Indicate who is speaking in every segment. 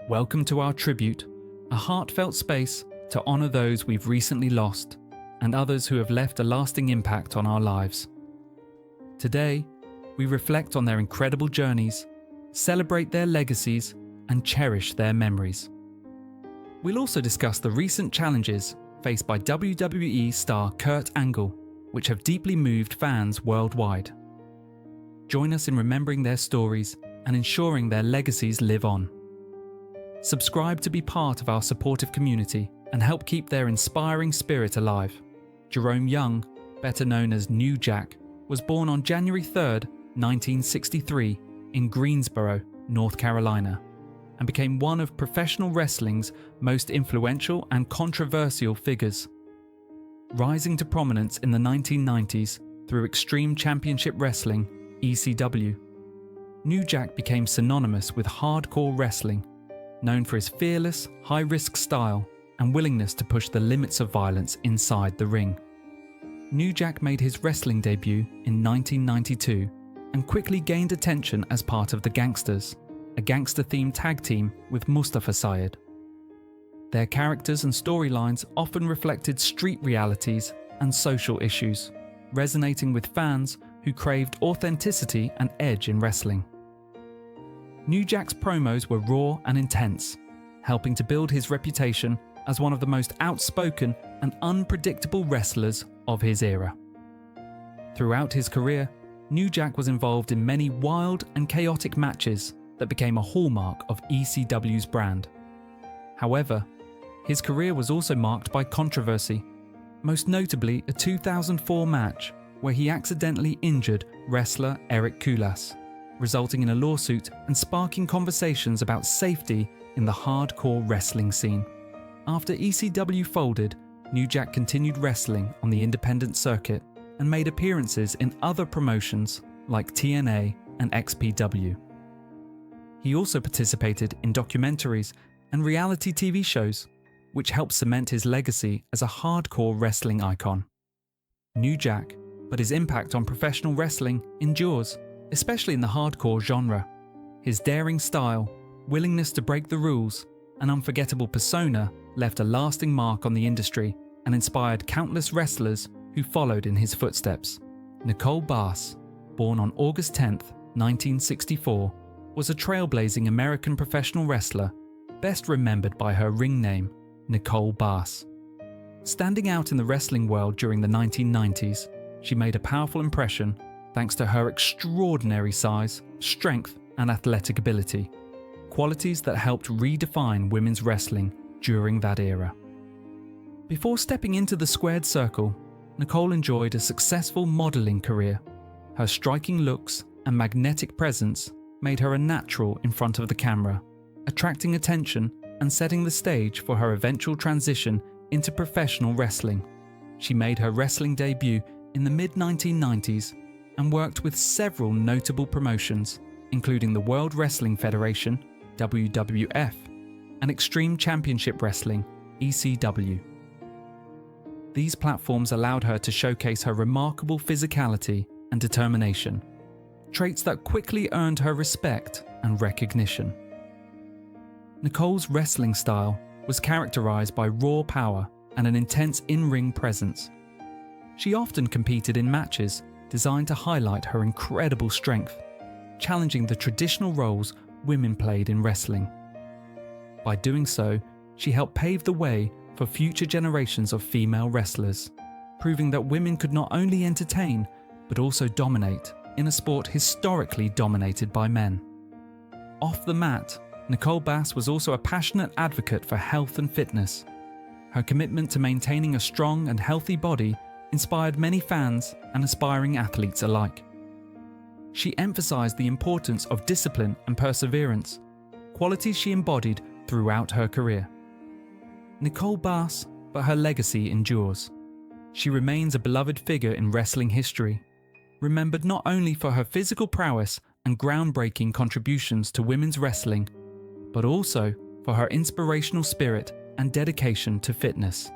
Speaker 1: Welcome to our tribute, a heartfelt space to honour those we've recently lost and others who have left a lasting impact on our lives. Today, we reflect on their incredible journeys, celebrate their legacies, and cherish their memories. We'll also discuss the recent challenges faced by WWE star Kurt Angle, which have deeply moved fans worldwide. Join us in remembering their stories and ensuring their legacies live on. Subscribe to be part of our supportive community and help keep their inspiring spirit alive. Jerome Young, better known as New Jack, was born on January 3rd, 1963 in Greensboro, North Carolina, and became one of professional wrestling's most influential and controversial figures. Rising to prominence in the 1990s through Extreme Championship Wrestling, ECW, New Jack became synonymous with hardcore wrestling, known for his fearless, high-risk style and willingness to push the limits of violence inside the ring. New Jack made his wrestling debut in 1992 and quickly gained attention as part of the Gangsters, a gangster-themed tag team with Mustafa Syed. Their characters and storylines often reflected street realities and social issues, resonating with fans who craved authenticity and edge in wrestling. New Jack's promos were raw and intense, helping to build his reputation as one of the most outspoken and unpredictable wrestlers of his era. Throughout his career, New Jack was involved in many wild and chaotic matches that became a hallmark of ECW's brand. However, his career was also marked by controversy, most notably a 2004 match where he accidentally injured wrestler Eric Kulas, resulting in a lawsuit and sparking conversations about safety in the hardcore wrestling scene. After ECW folded, New Jack continued wrestling on the independent circuit and made appearances in other promotions like TNA and XPW. He also participated in documentaries and reality TV shows, which helped cement his legacy as a hardcore wrestling icon. New Jack, but his impact on professional wrestling endures, especially in the hardcore genre. His daring style, willingness to break the rules, and unforgettable persona left a lasting mark on the industry and inspired countless wrestlers who followed in his footsteps. Nicole Bass, born on August 10, 1964, was a trailblazing American professional wrestler, best remembered by her ring name, Nicole Bass. Standing out in the wrestling world during the 1990s, she made a powerful impression thanks to her extraordinary size, strength, and athletic ability, qualities that helped redefine women's wrestling during that era. Before stepping into the squared circle, Nicole enjoyed a successful modeling career. Her striking looks and magnetic presence made her a natural in front of the camera, attracting attention and setting the stage for her eventual transition into professional wrestling. She made her wrestling debut in the mid-1990s and worked with several notable promotions, including the World Wrestling Federation, WWF, and Extreme Championship Wrestling, ECW. These platforms allowed her to showcase her remarkable physicality and determination, traits that quickly earned her respect and recognition. Nicole's wrestling style was characterized by raw power and an intense in-ring presence. She often competed in matches designed to highlight her incredible strength, challenging the traditional roles women played in wrestling. By doing so, she helped pave the way for future generations of female wrestlers, proving that women could not only entertain, but also dominate in a sport historically dominated by men. Off the mat, Nicole Bass was also a passionate advocate for health and fitness. Her commitment to maintaining a strong and healthy body inspired many fans and aspiring athletes alike. She emphasized the importance of discipline and perseverance, qualities she embodied throughout her career. Nicole Bass, but her legacy endures. She remains a beloved figure in wrestling history, remembered not only for her physical prowess and groundbreaking contributions to women's wrestling, but also for her inspirational spirit and dedication to fitness.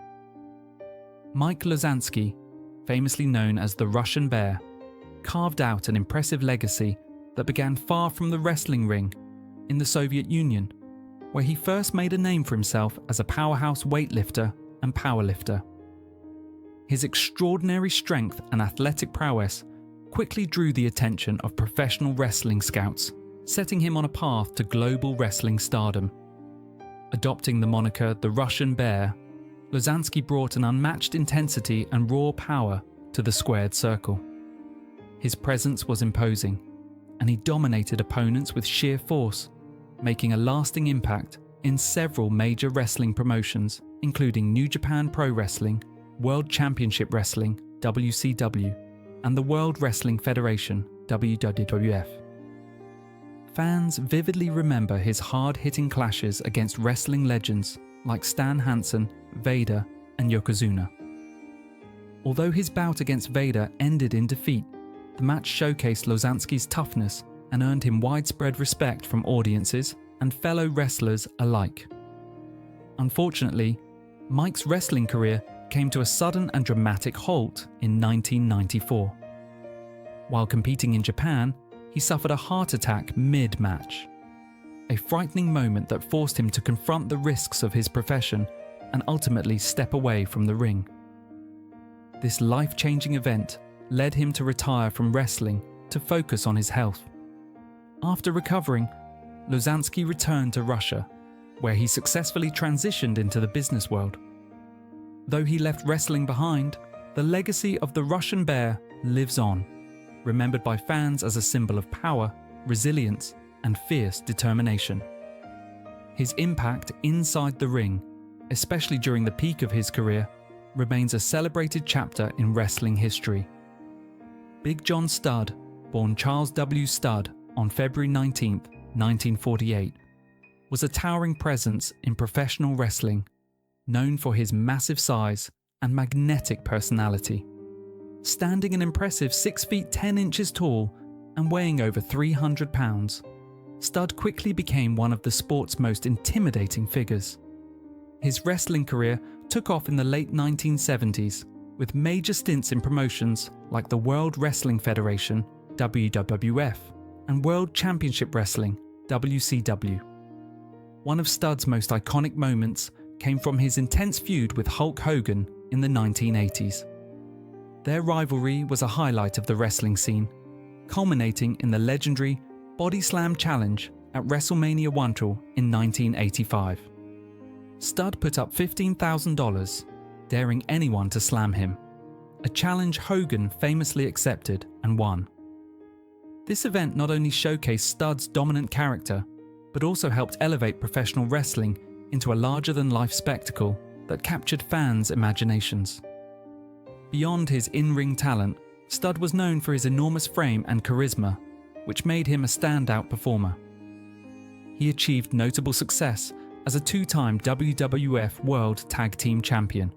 Speaker 1: Mike Lozansky, famously known as the Russian Bear, carved out an impressive legacy that began far from the wrestling ring in the Soviet Union. where he first made a name for himself as a powerhouse weightlifter and powerlifter. His extraordinary strength and athletic prowess quickly drew the attention of professional wrestling scouts, setting him on a path to global wrestling stardom. Adopting the moniker the Russian Bear, Lozansky brought an unmatched intensity and raw power to the squared circle. His presence was imposing, and he dominated opponents with sheer force, making a lasting impact in several major wrestling promotions, including New Japan Pro Wrestling, World Championship Wrestling (WCW), and the World Wrestling Federation (WWF). Fans vividly remember his hard-hitting clashes against wrestling legends like Stan Hansen, Vader, and Yokozuna. Although his bout against Vader ended in defeat, the match showcased Lozansky's toughness and earned him widespread respect from audiences and fellow wrestlers alike. Unfortunately, Mike's wrestling career came to a sudden and dramatic halt in 1994. While competing in Japan, he suffered a heart attack mid-match. A frightening moment that forced him to confront the risks of his profession and ultimately step away from the ring. This life-changing event led him to retire from wrestling to focus on his health. After recovering, Lozansky returned to Russia, where he successfully transitioned into the business world. Though he left wrestling behind, the legacy of the Russian Bear lives on, remembered by fans as a symbol of power, resilience, and fierce determination. His impact inside the ring, especially during the peak of his career, remains a celebrated chapter in wrestling history. Big John Studd, born Charles W. Studd on February 19, 1948, was a towering presence in professional wrestling, known for his massive size and magnetic personality. Standing an impressive 6 feet 10 inches tall and weighing over 300 pounds, Studd quickly became one of the sport's most intimidating figures. His wrestling career took off in the late 1970s, with major stints in promotions like the World Wrestling Federation (WWF) and World Championship Wrestling (WCW). One of Studd's most iconic moments came from his intense feud with Hulk Hogan in the 1980s. Their rivalry was a highlight of the wrestling scene, culminating in the legendary Body Slam Challenge at WrestleMania 1 in 1985. Studd put up $15,000, daring anyone to slam him, a challenge Hogan famously accepted and won. This event not only showcased Studd's dominant character, but also helped elevate professional wrestling into a larger-than-life spectacle that captured fans' imaginations. Beyond his in-ring talent, Studd was known for his enormous frame and charisma, which made him a standout performer. He achieved notable success as a two-time WWF World Tag Team Champion,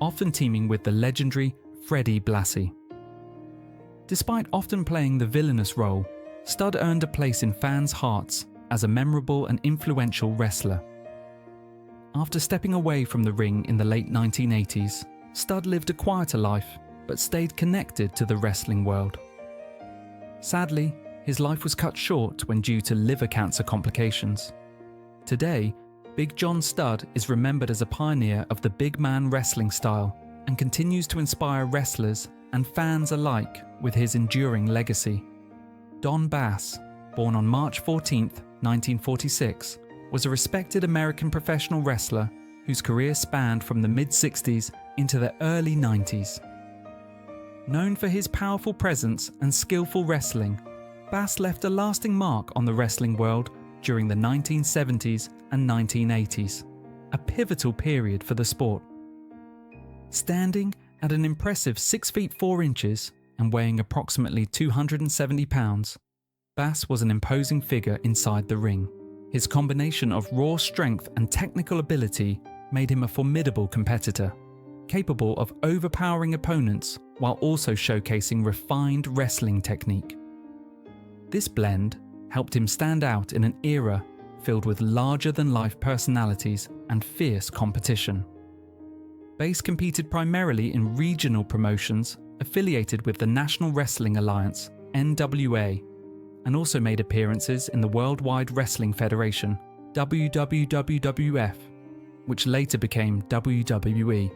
Speaker 1: often teaming with the legendary Freddie Blassie. Despite often playing the villainous role, Studd earned a place in fans' hearts as a memorable and influential wrestler. After stepping away from the ring in the late 1980s, Studd lived a quieter life, but stayed connected to the wrestling world. Sadly, his life was cut short when due to liver cancer complications. Today, Big John Studd is remembered as a pioneer of the big man wrestling style and continues to inspire wrestlers and fans alike with his enduring legacy. Don Bass, born on March 14, 1946, was a respected American professional wrestler whose career spanned from the mid-60s into the early 90s. Known for his powerful presence and skillful wrestling, Bass left a lasting mark on the wrestling world during the 1970s and 1980s, a pivotal period for the sport. Standing at an impressive 6 feet 4 inches and weighing approximately 270 pounds, Bass was an imposing figure inside the ring. His combination of raw strength and technical ability made him a formidable competitor, capable of overpowering opponents while also showcasing refined wrestling technique. This blend helped him stand out in an era filled with larger-than-life personalities and fierce competition. Bass competed primarily in regional promotions affiliated with the National Wrestling Alliance (NWA), and also made appearances in the Worldwide Wrestling Federation WWWF, which later became WWE.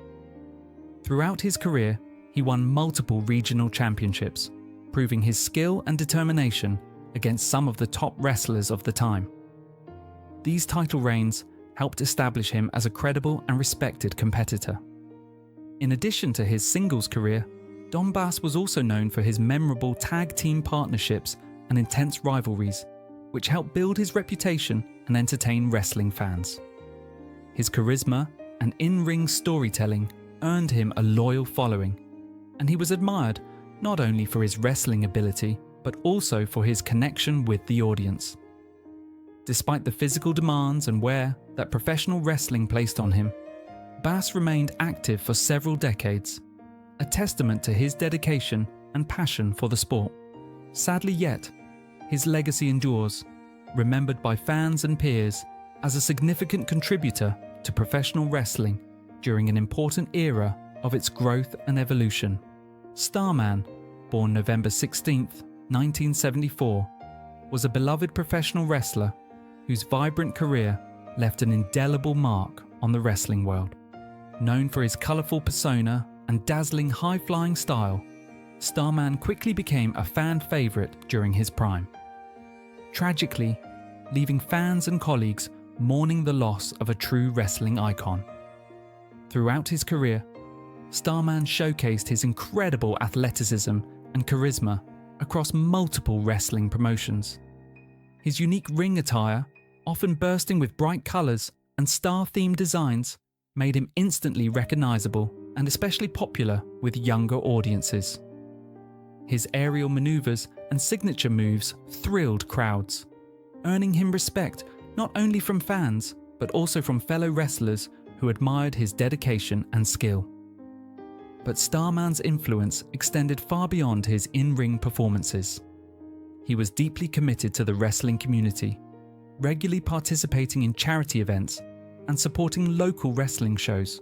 Speaker 1: Throughout his career, he won multiple regional championships, proving his skill and determination against some of the top wrestlers of the time. These title reigns helped establish him as a credible and respected competitor. In addition to his singles career, Don Bass was also known for his memorable tag team partnerships and intense rivalries, which helped build his reputation and entertain wrestling fans. His charisma and in-ring storytelling earned him a loyal following, and he was admired not only for his wrestling ability, but also for his connection with the audience. Despite the physical demands and wear that professional wrestling placed on him, Bass remained active for several decades, a testament to his dedication and passion for the sport. Sadly yet, his legacy endures, remembered by fans and peers as a significant contributor to professional wrestling during an important era of its growth and evolution. Starman, born November 16, 1974, was a beloved professional wrestler whose vibrant career left an indelible mark on the wrestling world. Known for his colourful persona and dazzling high-flying style, Starman quickly became a fan favourite during his prime, tragically leaving fans and colleagues mourning the loss of a true wrestling icon. Throughout his career, Starman showcased his incredible athleticism and charisma across multiple wrestling promotions. His unique ring attire, often bursting with bright colours and star-themed designs, made him instantly recognisable and especially popular with younger audiences. His aerial manoeuvres and signature moves thrilled crowds, earning him respect not only from fans, but also from fellow wrestlers who admired his dedication and skill. But Starman's influence extended far beyond his in-ring performances. He was deeply committed to the wrestling community, regularly participating in charity events and supporting local wrestling shows.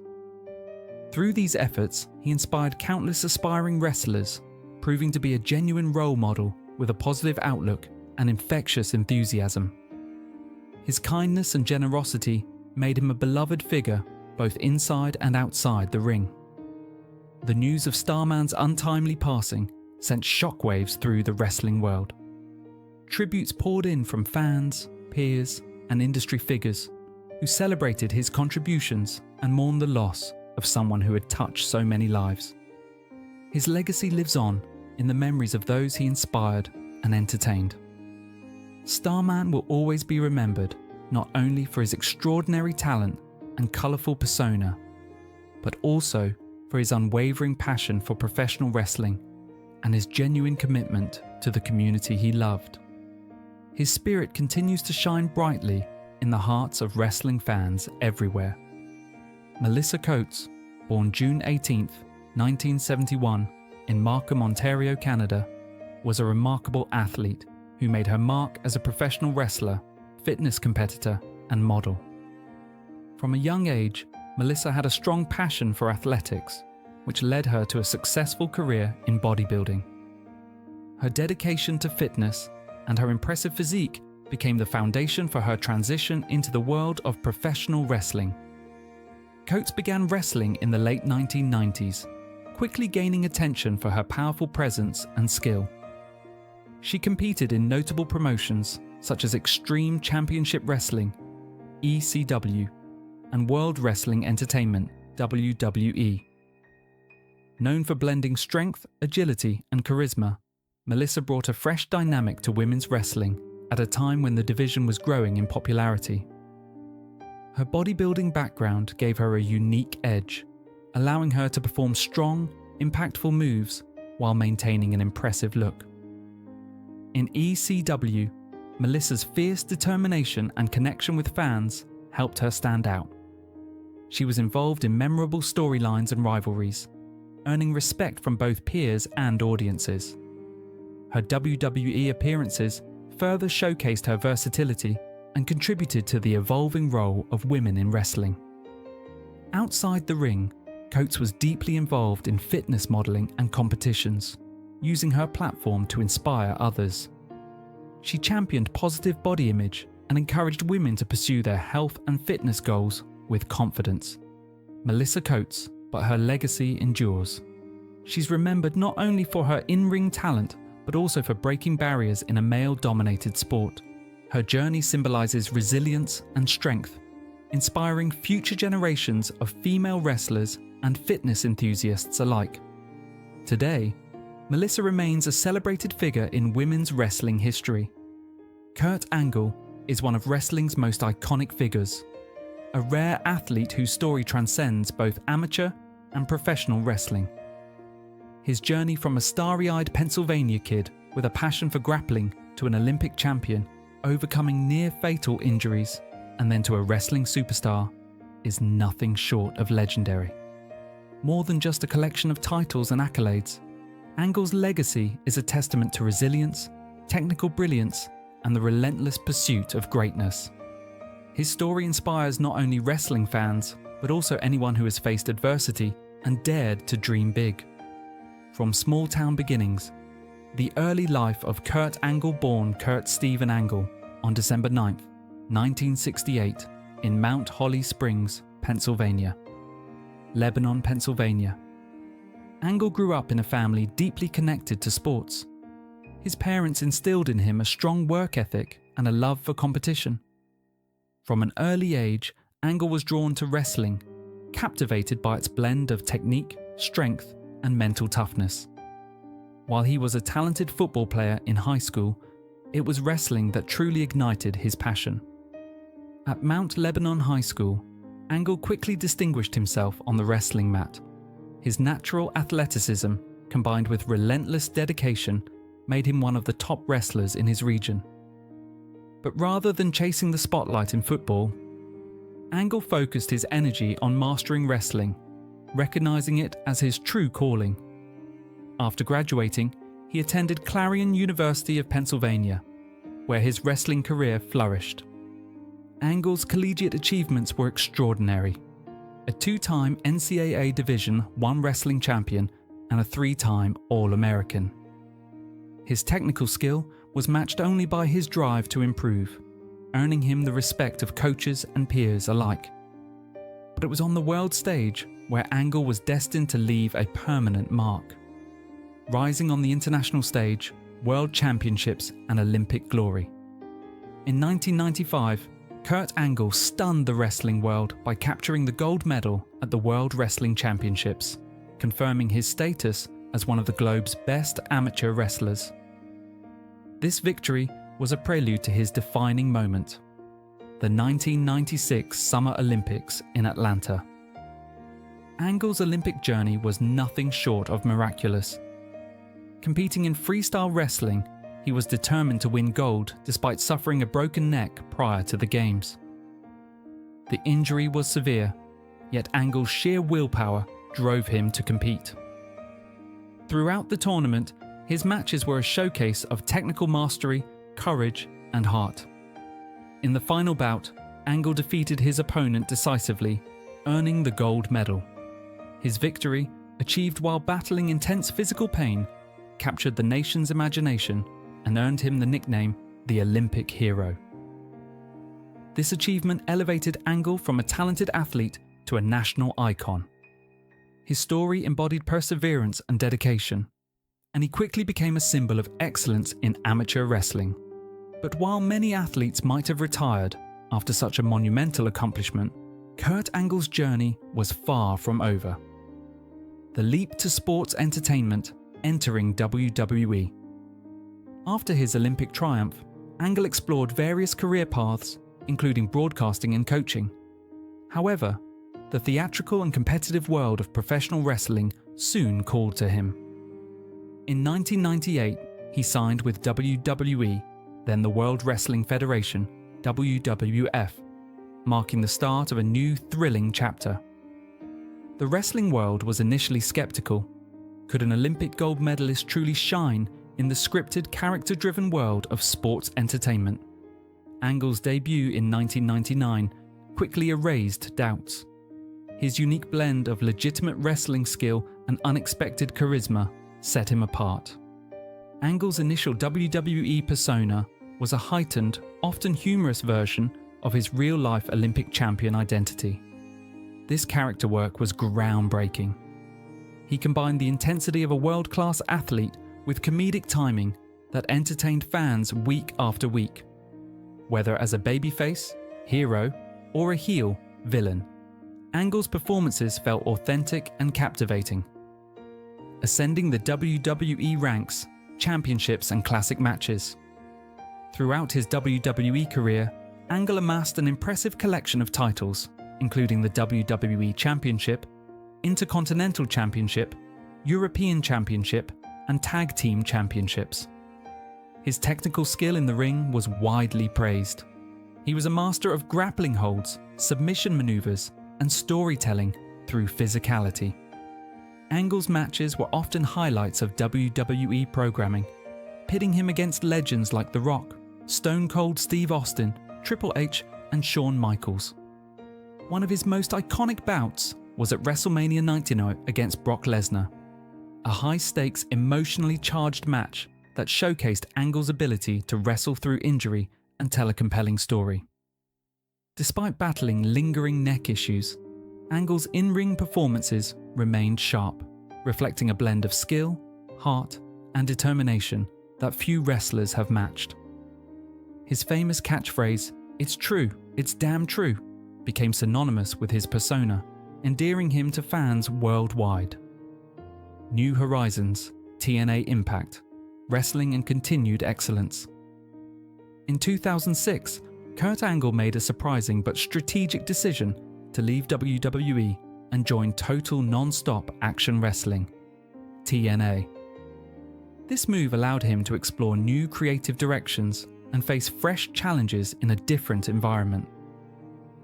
Speaker 1: Through these efforts, he inspired countless aspiring wrestlers, proving to be a genuine role model with a positive outlook and infectious enthusiasm. His kindness and generosity made him a beloved figure both inside and outside the ring. The news of Starman's untimely passing sent shockwaves through the wrestling world. Tributes poured in from fans, peers, and industry figures who celebrated his contributions and mourned the loss of someone who had touched so many lives. His legacy lives on in the memories of those he inspired and entertained. Starman will always be remembered not only for his extraordinary talent and colourful persona, but also for his unwavering passion for professional wrestling and his genuine commitment to the community he loved. His spirit continues to shine brightly in the hearts of wrestling fans everywhere. Melissa Coates, born June 18, 1971, in Markham, Ontario, Canada, was a remarkable athlete who made her mark as a professional wrestler, fitness competitor, and model. From a young age, Melissa had a strong passion for athletics, which led her to a successful career in bodybuilding. Her dedication to fitness and her impressive physique became the foundation for her transition into the world of professional wrestling. Coates began wrestling in the late 1990s, quickly gaining attention for her powerful presence and skill. She competed in notable promotions such as Extreme Championship Wrestling, ECW, and World Wrestling Entertainment, WWE. Known for blending strength, agility, and charisma, Melissa brought a fresh dynamic to women's wrestling at a time when the division was growing in popularity. Her bodybuilding background gave her a unique edge, allowing her to perform strong, impactful moves while maintaining an impressive look. In ECW, Melissa's fierce determination and connection with fans helped her stand out. She was involved in memorable storylines and rivalries, earning respect from both peers and audiences. Her WWE appearances further showcased her versatility and contributed to the evolving role of women in wrestling. Outside the ring, Coates was deeply involved in fitness modeling and competitions, using her platform to inspire others. She championed positive body image and encouraged women to pursue their health and fitness goals with confidence. Melissa Coates, but her legacy endures. She's remembered not only for her in-ring talent, but also for breaking barriers in a male-dominated sport. Her journey symbolizes resilience and strength, inspiring future generations of female wrestlers and fitness enthusiasts alike. Today, Melissa remains a celebrated figure in women's wrestling history. Kurt Angle is one of wrestling's most iconic figures, a rare athlete whose story transcends both amateur and professional wrestling. His journey from a starry-eyed Pennsylvania kid with a passion for grappling to an Olympic champion, overcoming near-fatal injuries, and then to a wrestling superstar, is nothing short of legendary. More than just a collection of titles and accolades, Angle's legacy is a testament to resilience, technical brilliance, and the relentless pursuit of greatness. His story inspires not only wrestling fans, but also anyone who has faced adversity and dared to dream big. From small-town beginnings, the early life of Kurt Angle, born Kurt Stephen Angle on December 9th, 1968, in Mount Holly Springs, Pennsylvania. Lebanon, Pennsylvania. Angle grew up in a family deeply connected to sports. His parents instilled in him a strong work ethic and a love for competition. From an early age, Angle was drawn to wrestling, captivated by its blend of technique, strength, and mental toughness. While he was a talented football player in high school, it was wrestling that truly ignited his passion. At Mount Lebanon High School, Angle quickly distinguished himself on the wrestling mat. His natural athleticism, combined with relentless dedication, made him one of the top wrestlers in his region. But rather than chasing the spotlight in football, Angle focused his energy on mastering wrestling, recognizing it as his true calling. After graduating, he attended Clarion University of Pennsylvania, where his wrestling career flourished. Angle's collegiate achievements were extraordinary. A two-time NCAA Division I wrestling champion and a three-time All-American. His technical skill was matched only by his drive to improve, earning him the respect of coaches and peers alike. But it was on the world stage where Angle was destined to leave a permanent mark, rising on the international stage, world championships and Olympic glory. In 1995, Kurt Angle stunned the wrestling world by capturing the gold medal at the World Wrestling Championships, confirming his status as one of the globe's best amateur wrestlers. This victory was a prelude to his defining moment, the 1996 Summer Olympics in Atlanta. Angle's Olympic journey was nothing short of miraculous. Competing in freestyle wrestling, he was determined to win gold despite suffering a broken neck prior to the Games. The injury was severe, yet Angle's sheer willpower drove him to compete. Throughout the tournament, his matches were a showcase of technical mastery, courage, and heart. In the final bout, Angle defeated his opponent decisively, earning the gold medal. His victory, achieved while battling intense physical pain, captured the nation's imagination and earned him the nickname the Olympic Hero. This achievement elevated Angle from a talented athlete to a national icon. His story embodied perseverance and dedication, and he quickly became a symbol of excellence in amateur wrestling. But while many athletes might have retired after such a monumental accomplishment, Kurt Angle's journey was far from over. The leap to sports entertainment, entering WWE. After his Olympic triumph, Angle explored various career paths, including broadcasting and coaching. However, the theatrical and competitive world of professional wrestling soon called to him. In 1998, he signed with WWE, then the World Wrestling Federation, WWF, marking the start of a new thrilling chapter. The wrestling world was initially skeptical. Could an Olympic gold medalist truly shine in the scripted, character-driven world of sports entertainment? Angle's debut in 1999 quickly erased doubts. His unique blend of legitimate wrestling skill and unexpected charisma set him apart. Angle's initial WWE persona was a heightened, often humorous version of his real-life Olympic champion identity. This character work was groundbreaking. He combined the intensity of a world-class athlete with comedic timing that entertained fans week after week, whether as a babyface, hero, or a heel villain. Angle's performances felt authentic and captivating. Ascending the WWE ranks, championships and classic matches. Throughout his WWE career, Angle amassed an impressive collection of titles, including the WWE Championship, Intercontinental Championship, European Championship, and Tag Team Championships. His technical skill in the ring was widely praised. He was a master of grappling holds, submission maneuvers, and storytelling through physicality. Angle's matches were often highlights of WWE programming, pitting him against legends like The Rock, Stone Cold Steve Austin, Triple H, and Shawn Michaels. One of his most iconic bouts was at WrestleMania 99 against Brock Lesnar, a high-stakes, emotionally charged match that showcased Angle's ability to wrestle through injury and tell a compelling story. Despite battling lingering neck issues, Angle's in-ring performances remained sharp, reflecting a blend of skill, heart, and determination that few wrestlers have matched. His famous catchphrase, "It's true, it's damn true," became synonymous with his persona, endearing him to fans worldwide. New Horizons, TNA Impact, Wrestling and Continued Excellence. In 2006, Kurt Angle made a surprising but strategic decision to leave WWE and join Total Non-Stop Action Wrestling, TNA. This move allowed him to explore new creative directions and face fresh challenges in a different environment.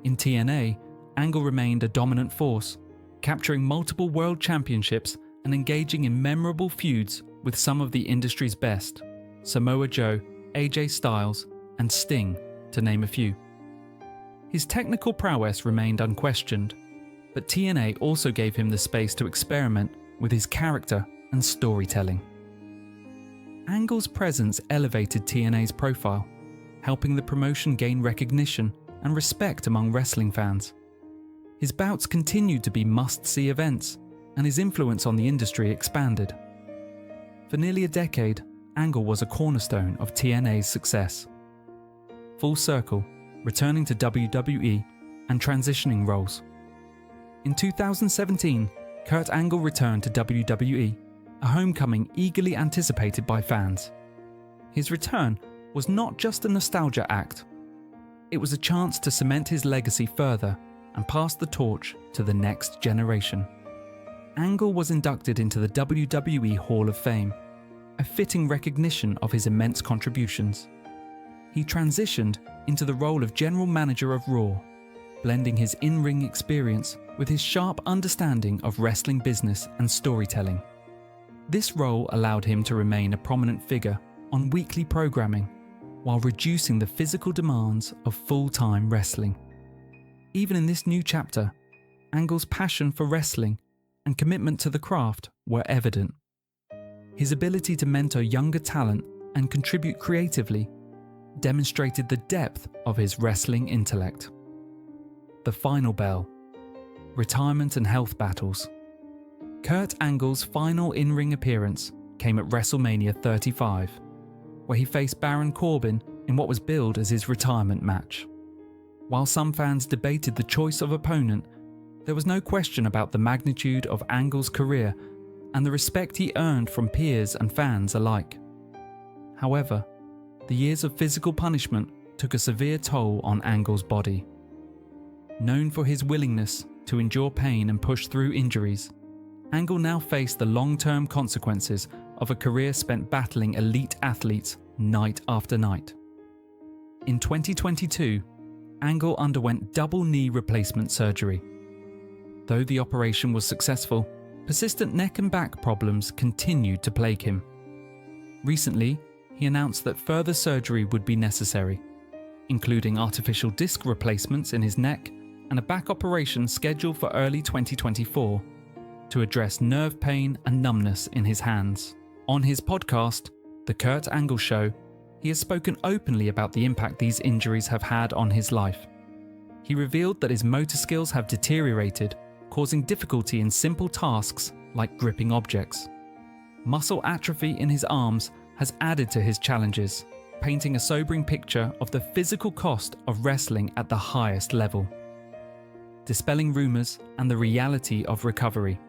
Speaker 1: In TNA, Angle remained a dominant force, capturing multiple world championships and engaging in memorable feuds with some of the industry's best, Samoa Joe, AJ Styles, and Sting, to name a few. His technical prowess remained unquestioned, but TNA also gave him the space to experiment with his character and storytelling. Angle's presence elevated TNA's profile, helping the promotion gain recognition and respect among wrestling fans. His bouts continued to be must-see events, and his influence on the industry expanded. For nearly a decade, Angle was a cornerstone of TNA's success. Full circle, returning to WWE and transitioning roles. In 2017, Kurt Angle returned to WWE, a homecoming eagerly anticipated by fans. His return was not just a nostalgia act. It was a chance to cement his legacy further and pass the torch to the next generation. Angle was inducted into the WWE Hall of Fame, a fitting recognition of his immense contributions. He transitioned into the role of General Manager of Raw, blending his in-ring experience with his sharp understanding of wrestling business and storytelling. This role allowed him to remain a prominent figure on weekly programming, while reducing the physical demands of full-time wrestling. Even in this new chapter, Angle's passion for wrestling and commitment to the craft were evident. His ability to mentor younger talent and contribute creatively demonstrated the depth of his wrestling intellect. The final bell. Retirement and health battles. Kurt Angle's final in-ring appearance came at WrestleMania 35, where he faced Baron Corbin in what was billed as his retirement match. While some fans debated the choice of opponent, there was no question about the magnitude of Angle's career and the respect he earned from peers and fans alike. However, the years of physical punishment took a severe toll on Angle's body. Known for his willingness to endure pain and push through injuries, Angle now faced the long-term consequences of a career spent battling elite athletes night after night. In 2022, Angle underwent double knee replacement surgery. Though the operation was successful, persistent neck and back problems continued to plague him. Recently, he announced that further surgery would be necessary, including artificial disc replacements in his neck and a back operation scheduled for early 2024 to address nerve pain and numbness in his hands. On his podcast, The Kurt Angle Show, he has spoken openly about the impact these injuries have had on his life. He revealed that his motor skills have deteriorated, causing difficulty in simple tasks like gripping objects. Muscle atrophy in his arms has added to his challenges, painting a sobering picture of the physical cost of wrestling at the highest level. Dispelling rumors and the reality of recovery.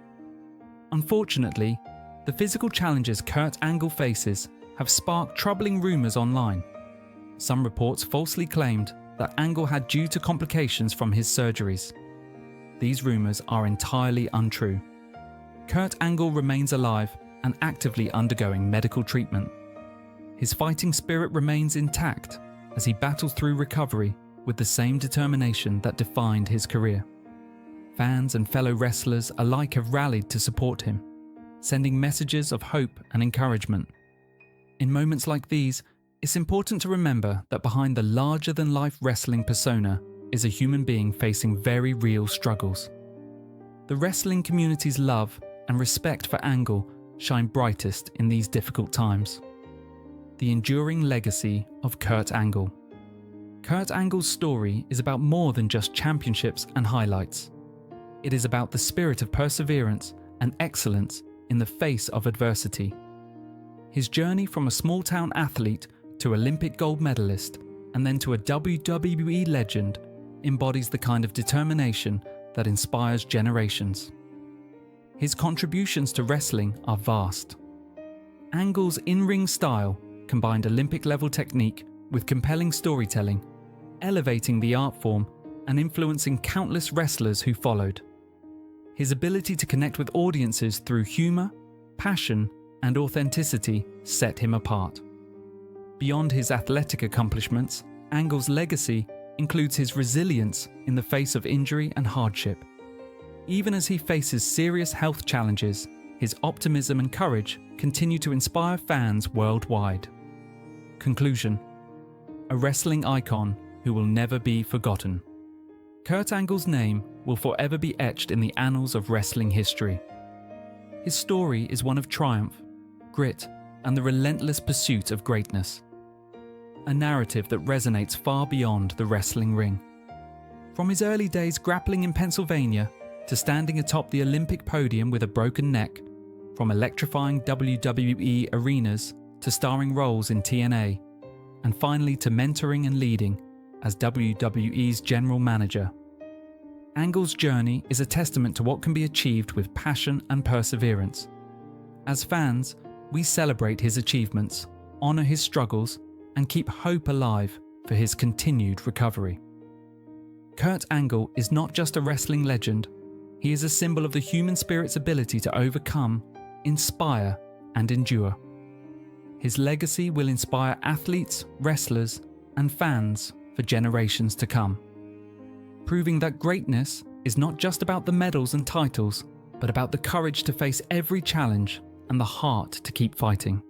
Speaker 1: Unfortunately, the physical challenges Kurt Angle faces have sparked troubling rumors online. Some reports falsely claimed that Angle had due to complications from his surgeries. These rumors are entirely untrue. Kurt Angle remains alive and actively undergoing medical treatment. His fighting spirit remains intact as he battles through recovery with the same determination that defined his career. Fans and fellow wrestlers alike have rallied to support him, sending messages of hope and encouragement. In moments like these, it's important to remember that behind the larger-than-life wrestling persona is a human being facing very real struggles. The wrestling community's love and respect for Angle shine brightest in these difficult times. The enduring legacy of Kurt Angle. Kurt Angle's story is about more than just championships and highlights. It is about the spirit of perseverance and excellence in the face of adversity. His journey from a small-town athlete to Olympic gold medalist and then to a WWE legend embodies the kind of determination that inspires generations. His contributions to wrestling are vast. Angle's in-ring style combined Olympic-level technique with compelling storytelling, elevating the art form and influencing countless wrestlers who followed. His ability to connect with audiences through humor, passion, and authenticity set him apart. Beyond his athletic accomplishments, Angle's legacy includes his resilience in the face of injury and hardship. Even as he faces serious health challenges, his optimism and courage continue to inspire fans worldwide. Conclusion: a wrestling icon who will never be forgotten. Kurt Angle's name will forever be etched in the annals of wrestling history. His story is one of triumph, grit, and the relentless pursuit of greatness. A narrative that resonates far beyond the wrestling ring. From his early days grappling in Pennsylvania to standing atop the Olympic podium with a broken neck, from electrifying WWE arenas to starring roles in TNA, and finally to mentoring and leading as WWE's general manager. Angle's journey is a testament to what can be achieved with passion and perseverance. As fans, we celebrate his achievements, honor his struggles, and keep hope alive for his continued recovery. Kurt Angle is not just a wrestling legend, he is a symbol of the human spirit's ability to overcome, inspire, and endure. His legacy will inspire athletes, wrestlers, and fans for generations to come, proving that greatness is not just about the medals and titles, but about the courage to face every challenge and the heart to keep fighting.